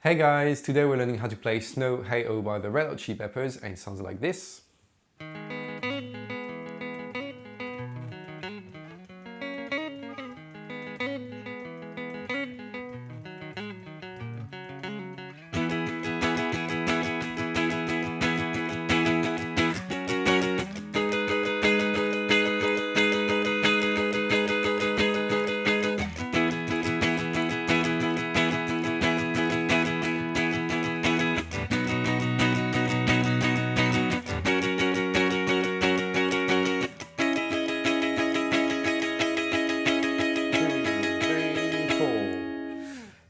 Hey guys, today we're learning how to play Snow Hey Oh by the Red Hot Chili Peppers, and it sounds like this.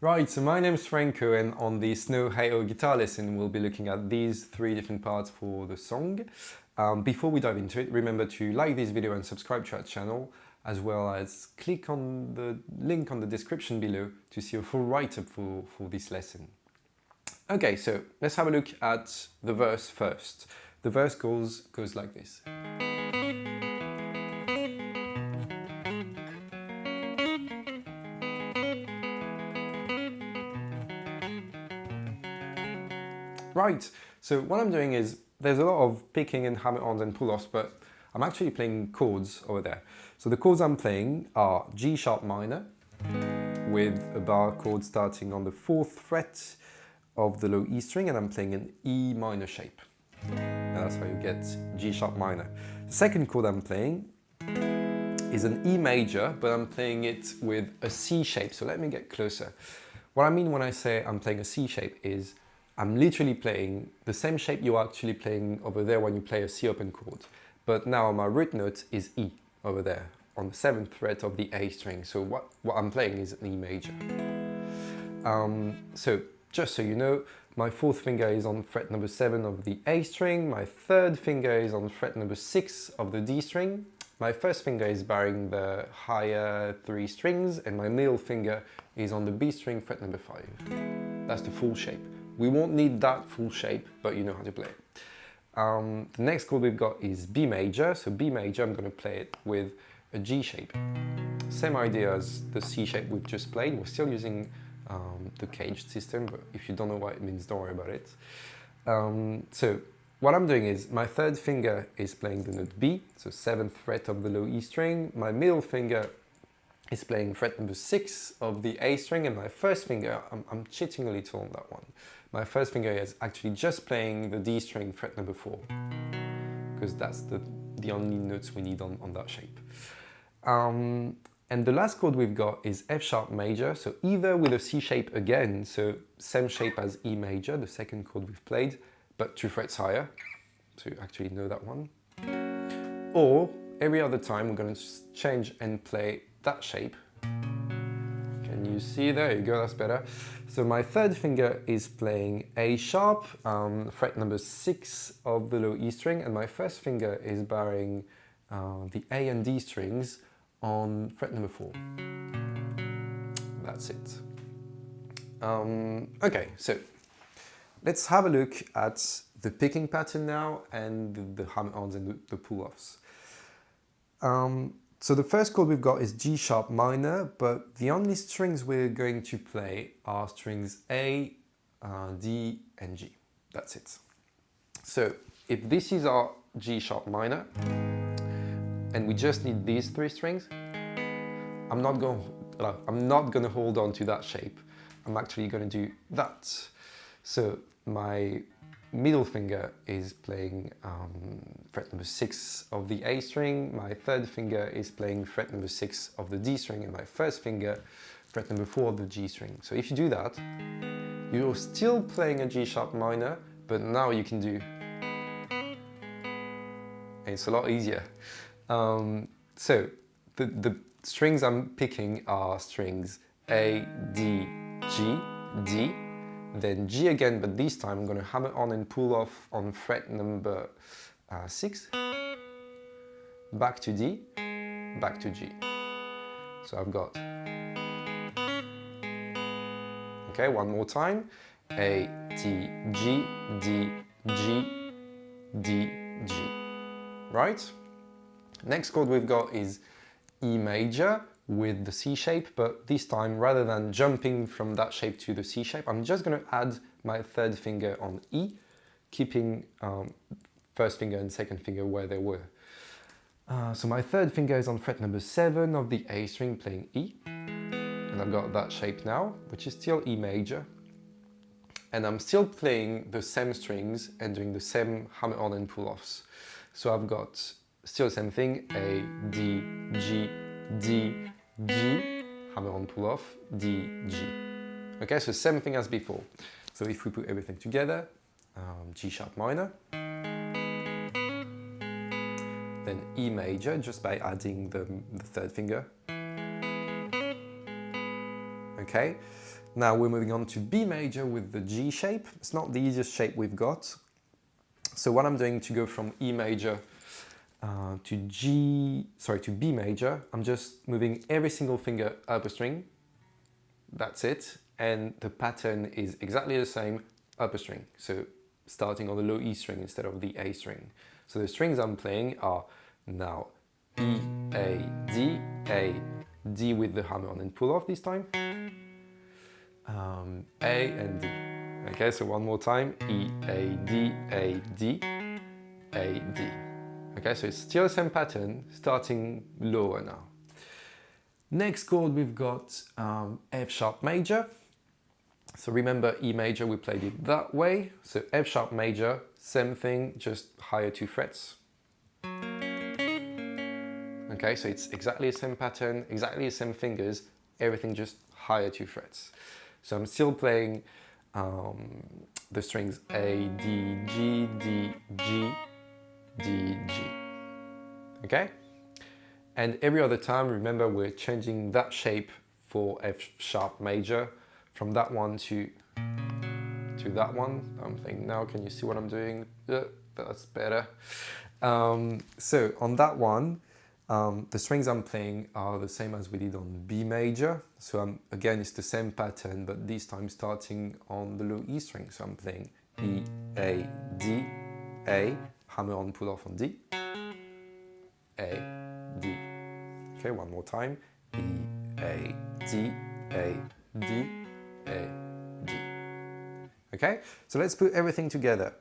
Right, so my name is Franco, and on the Snow Hey Oh guitar lesson we'll be looking at these three different parts for the song. Before we dive into it, remember to like this video and subscribe to our channel, as well as click on the link on the description below to see a full write-up for this lesson. Okay, so let's have a look at the verse first. The verse goes like this. Right, so what I'm doing is, there's a lot of picking and hammer-ons and pull-offs, but I'm actually playing chords over there. So the chords I'm playing are G sharp minor, with a bar chord starting on the 4th fret of the low E string, and I'm playing an E minor shape. And that's how you get G sharp minor. The second chord I'm playing is an E major, but I'm playing it with a C shape. So let me get closer. What I mean when I say I'm playing a C shape is I'm literally playing the same shape you're actually playing over there when you play a C open chord. But now my root note is E over there on the 7th fret of the A string. So what I'm playing is an E major. So just so you know, my 4th finger is on fret number 7 of the A string, my 3rd finger is on fret number 6 of the D string, my 1st finger is barring the higher 3 strings, and my middle finger is on the B string, fret number 5. That's the full shape. We won't need that full shape, but you know how to play it. The next chord we've got is B major. So B major, I'm going to play it with a G shape. Same idea as the C shape we've just played. We're still using the caged system, but if you don't know what it means, don't worry about it. So what I'm doing is, my 3rd finger is playing the note B, so 7th fret of the low E string. My middle finger is playing fret number 6 of the A string, and my 1st finger, I'm cheating a little on that one. My 1st finger is actually just playing the D string, fret number 4, because that's the only notes we need on that shape. And the last chord we've got is F sharp major, so either with a C shape again, so same shape as E major, the second chord we've played, but 2 frets higher, to actually know that one. Or every other time we're going to change and play that shape. Can you see? There you go, that's better. So my 3rd finger is playing A sharp, fret number 6 of the low E string, and my 1st finger is barring the A and D strings on fret number 4. That's it. Okay, so let's have a look at the picking pattern now, and the hammer-ons and the pull-offs. So the first chord we've got is G sharp minor, but the only strings we're going to play are strings A, D, and G. That's it. So if this is our G sharp minor, and we just need these 3 strings, I'm not going to hold on to that shape. I'm actually going to do that. So my middle finger is playing fret number 6 of the A string, my 3rd finger is playing fret number 6 of the D string, and my 1st finger fret number 4 of the G string. So if you do that, you're still playing a G sharp minor, but now you can do, and it's a lot easier. So the strings I'm picking are strings A, D, G, D, then G again, but this time I'm going to hammer on and pull off on fret number 6, back to D, back to G. So I've got, okay, one more time, A, D, G, D, G, D, G, right? Next chord we've got is E major, with the C shape, but this time, rather than jumping from that shape to the C shape, I'm just going to add my third finger on E, keeping first finger and second finger where they were. So my third finger is on fret number 7 of the A string, playing E, and I've got that shape now, which is still E major, and I'm still playing the same strings and doing the same hammer-on and pull-offs. So I've got still the same thing, A, D, G, D, G, hammer-on pull-off, D, G. Okay, so same thing as before. So if we put everything together, G sharp minor, then E major, just by adding the third finger. Okay, now we're moving on to B major with the G shape. It's not the easiest shape we've got. So what I'm doing to go from E major to B major, I'm just moving every single finger up a string. That's it. And the pattern is exactly the same, up a string. So starting on the low E string instead of the A string. So the strings I'm playing are now E, A, D with the hammer-on and pull-off this time, A and D. Okay, so one more time, E, A, D, A, D, A, D. Okay, so it's still the same pattern, starting lower now. Next chord we've got F sharp major. So remember E major, we played it that way. So F sharp major, same thing, just higher 2 frets. Okay, so it's exactly the same pattern, exactly the same fingers, everything just higher 2 frets. So I'm still playing the strings A, D, G, D, G, D, G. Okay? And every other time, remember, we're changing that shape for F sharp major from that one to that one. I'm thinking now, can you see what I'm doing? That's better. So on that one, the strings I'm playing are the same as we did on B major. So again, it's the same pattern, but this time starting on the low E string. So I'm playing E, A, D, A, hammer on, pull off on D, A, D. Okay, one more time. E, A, D, A, D, A, D. Okay, so let's put everything together.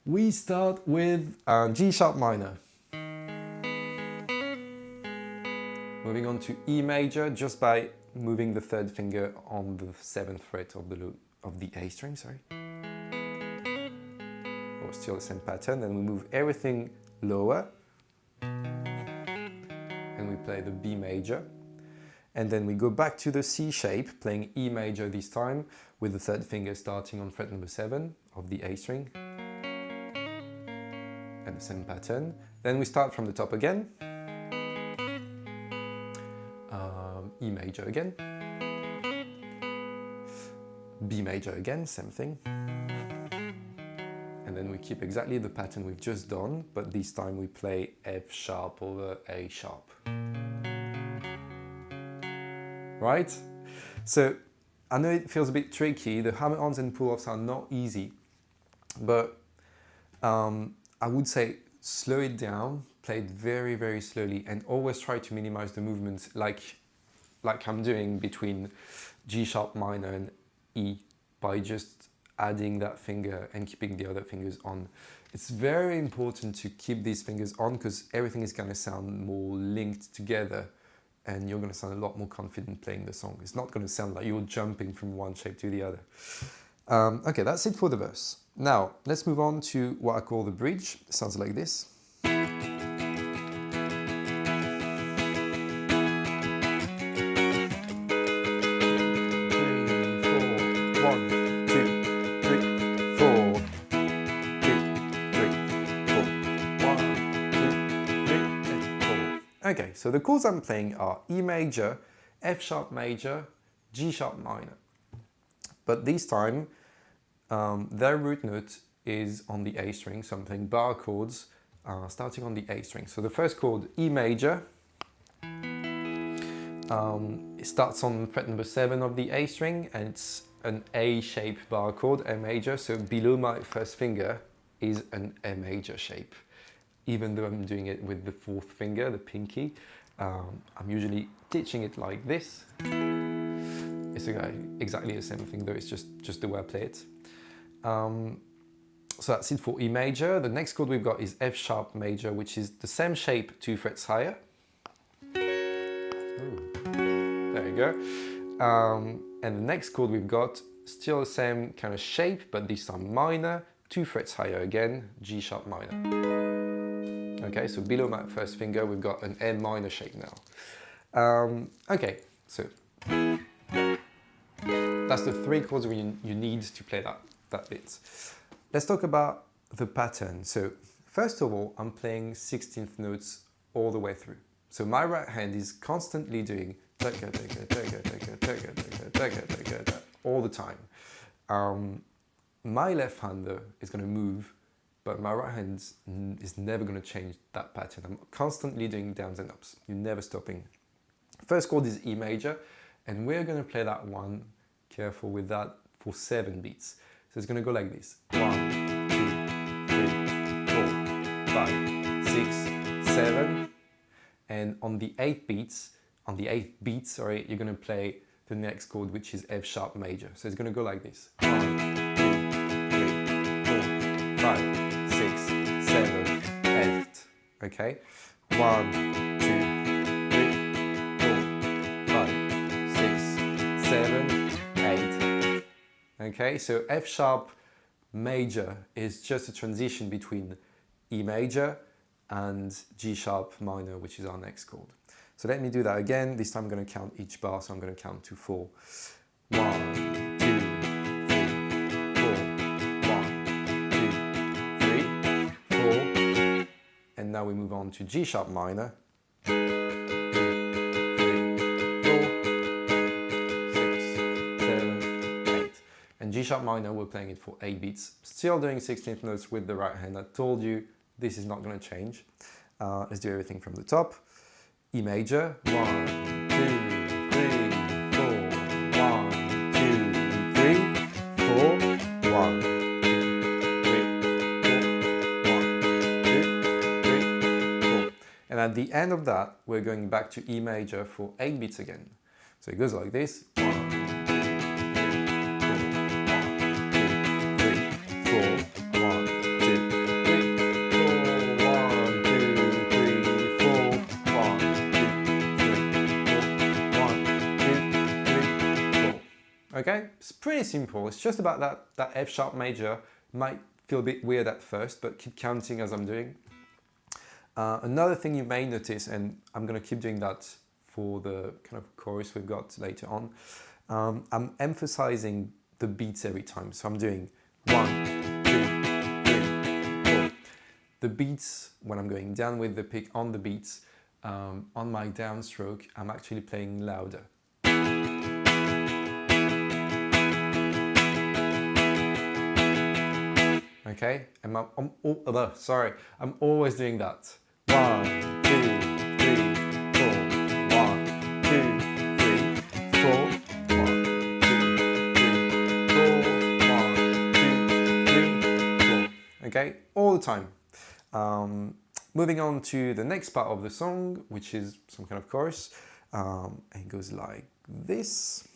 We start with G sharp minor. Moving on to E major, just by moving the third finger on the 7th fret of the A string, sorry. Or still the same pattern, then we move everything lower. And we play the B major. And then we go back to the C shape, playing E major this time, with the third finger starting on fret number 7 of the A string. And the same pattern. Then we start from the top again. E major again, B major again, same thing. And then we keep exactly the pattern we've just done, but this time we play F sharp over A sharp. Right? So I know it feels a bit tricky. The hammer-ons and pull-offs are not easy, but I would say slow it down, play it very, very slowly, and always try to minimize the movements like I'm doing between G sharp minor and E by just adding that finger and keeping the other fingers on. It's very important to keep these fingers on because everything is going to sound more linked together and you're going to sound a lot more confident playing the song. It's not going to sound like you're jumping from one shape to the other. Okay, that's it for the verse. Now, let's move on to what I call the bridge. It sounds like this. Okay, so the chords I'm playing are E major, F sharp major, G sharp minor. But this time, their root note is on the A string, so I'm playing bar chords starting on the A string. So the first chord, E major, it starts on fret number 7 of the A string, and it's an A-shaped bar chord, A major, so below my first finger is an A major shape. Even though I'm doing it with the 4th finger, the pinky, I'm usually teaching it like this. It's exactly the same thing, though it's just the way I play it. So that's it for E major. The next chord we've got is F sharp major, which is the same shape, 2 frets higher. Ooh, there you go. And the next chord we've got, still the same kind of shape, but this time minor, 2 frets higher again, G sharp minor. Okay, so below my first finger, we've got an A minor shape now. Okay, so that's the 3 chords you need to play that bit. Let's talk about the pattern. So first of all, I'm playing 16th notes all the way through. So my right hand is constantly doing all the time. My left hand though is going to move, but my right hand is never going to change that pattern. I'm constantly doing downs and ups. You're never stopping. First chord is E major, and we're going to play that one, careful with that, for 7 beats. So it's going to go like this. 1, 2, 3, 4, 5, 6, 7. And on the 8th beat, you're going to play the next chord, which is F sharp major. So it's going to go like this. 1, 2, 3, 4, 5, 6, 7, 8. Okay? 1, 2, 3, 4, 5, 6, 7, 8. Okay, so F sharp major is just a transition between E major and G sharp minor, which is our next chord. So let me do that again. This time I'm going to count each bar, so I'm going to count to 4. 1, 2, 3, 4. 1, 2, 3, 4. And now we move on to G sharp minor. 2, 3, 4, 6, 7, 8. And G sharp minor, we're playing it for 8 beats. Still doing 16th notes with the right hand. I told you this is not going to change. Let's do everything from the top. E major, 1, 2, 3, 4, 1, 2, 3, 4, 1, 2, 3, 4, 1, 2, 3, 4. And at the end of that, we're going back to E major for 8 beats again. So it goes like this. 1, 2, 3, 4, 1, 2, 3, 4, 1, 2, 3, 4. Okay, it's pretty simple. It's just about that F sharp major. Might feel a bit weird at first, but keep counting as I'm doing. Another thing you may notice, and I'm going to keep doing that for the kind of chorus we've got later on, I'm emphasizing the beats every time. So I'm doing 1, 2, 3, 4. The beats, when I'm going down with the pick on the beats, on my downstroke, I'm actually playing louder. Okay, and I'm always doing that. 1, 2, 3, 4. 1, 2, 3, 4. 1, 2, 3, 4. 1, 2, 3, 4. Okay, all the time. Moving on to the next part of the song, which is some kind of chorus. It goes like this.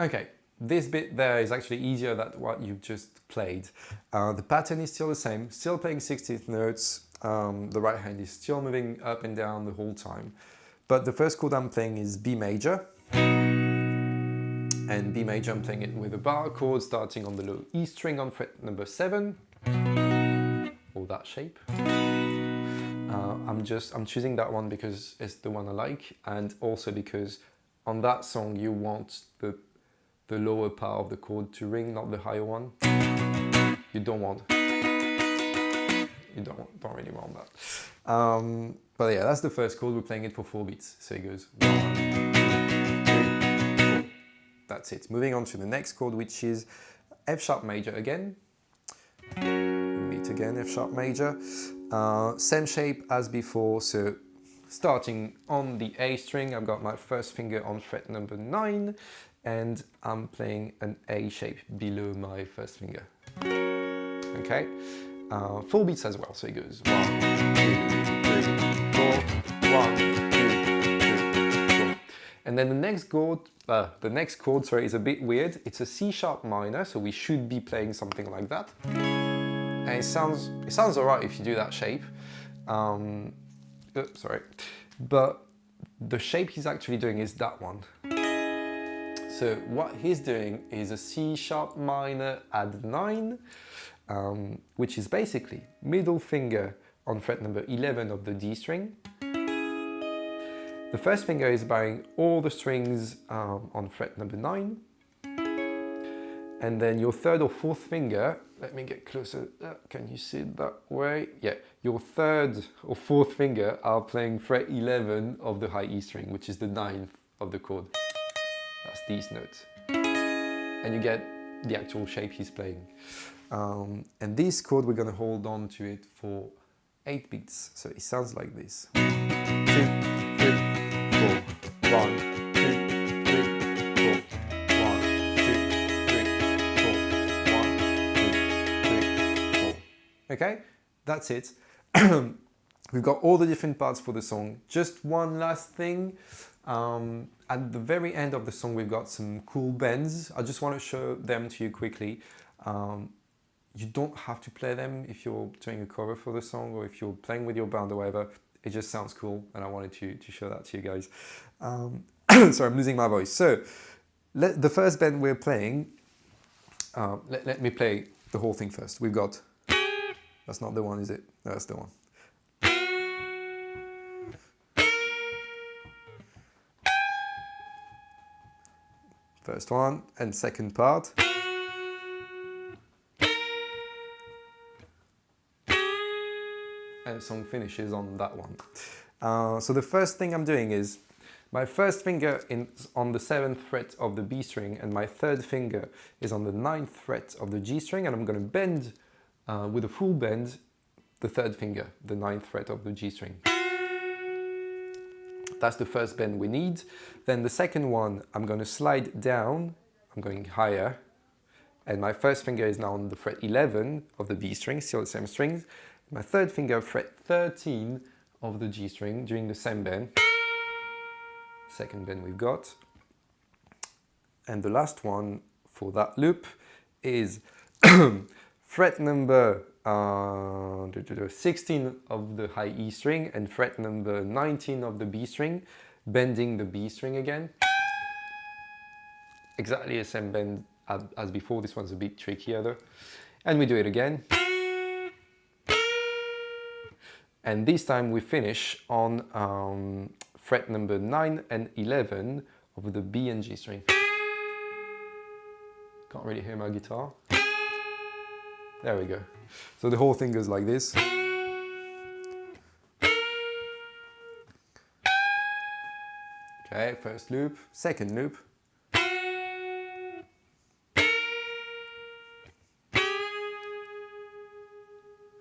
Okay, this bit there is actually easier than what you've just played. The pattern is still the same, still playing 16th notes. The right hand is still moving up and down the whole time. But the first chord I'm playing is B major. And B major, I'm playing it with a bar chord starting on the low E string on fret number 7. Or that shape. I'm choosing that one because it's the one I like, and also because on that song you want the lower part of the chord to ring, not the higher one. You don't really want that. But yeah, that's the first chord. We're playing it for 4 beats. So it goes 1, 2, 3, 4. That's it. Moving on to the next chord, which is F sharp major again. Meet again, F sharp major. Same shape as before. So starting on the A string, I've got my first finger on fret number 9, and I'm playing an A shape below my first finger. Okay, full beats as well, so it goes 1, 2, 3, 4, 1, 2, 3, 4. And then the next chord, sorry, is a bit weird. It's a C sharp minor, so we should be playing something like that. And it sounds alright if you do that shape. Oops, sorry, but the shape he's actually doing is that one. So what he's doing is a C sharp minor add 9, which is basically middle finger on fret number 11 of the D string. The first finger is barring all the strings on fret number 9. And then your third or fourth finger, let me get closer, can you see it that way? Yeah, your third or fourth finger are playing fret 11 of the high E string, which is the 9th of the chord. That's these notes. And you get the actual shape he's playing. And this chord, we're gonna hold on to it for 8 beats. So it sounds like this. 2, 3, 4, 1, 2, 3, 4, 1, 2, 3, 4, 1, 2, 3, 4. Okay, that's it. We've got all the different parts for the song. Just one last thing. At the very end of the song, we've got some cool bends. I just want to show them to you quickly. You don't have to play them if you're doing a cover for the song or if you're playing with your band or whatever. It just sounds cool, and I wanted to show that to you guys. Sorry, I'm losing my voice. So, the first bend we're playing, let me play the whole thing first. We've got, that's not the one, is it? No, that's the one. First one and second part. And the song finishes on that one. So the first thing I'm doing is my first finger is on the 7th fret of the B string and my third finger is on the 9th fret of the G string, and I'm going to bend with a full bend the third finger, the 9th fret of the G string. That's the first bend we need. Then the second one, I'm going to slide down, I'm going higher, and my first finger is now on the fret 11 of the B string, still the same strings. My third finger, fret 13 of the G string, doing the same bend. Second bend we've got. And the last one for that loop is fret number 16 of the high E string and fret number 19 of the B string, bending the B string again. Exactly the same bend as before. This one's a bit trickier though. And we do it again. And this time we finish on fret number 9 and 11 of the B and G string. Can't really hear my guitar. There we go. So the whole thing goes like this. Okay, first loop, second loop.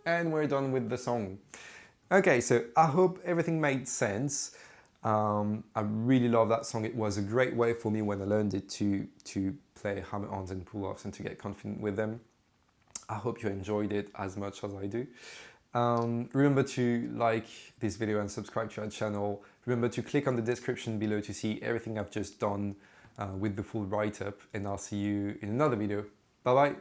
And we're done with the song. Okay, so I hope everything made sense. I really love that song. It was a great way for me when I learned it to play hammer-ons and pull-offs and to get confident with them. I hope you enjoyed it as much as I do. Remember to like this video and subscribe to our channel. Remember to click on the description below to see everything I've just done with the full write-up, and I'll see you in another video. Bye bye!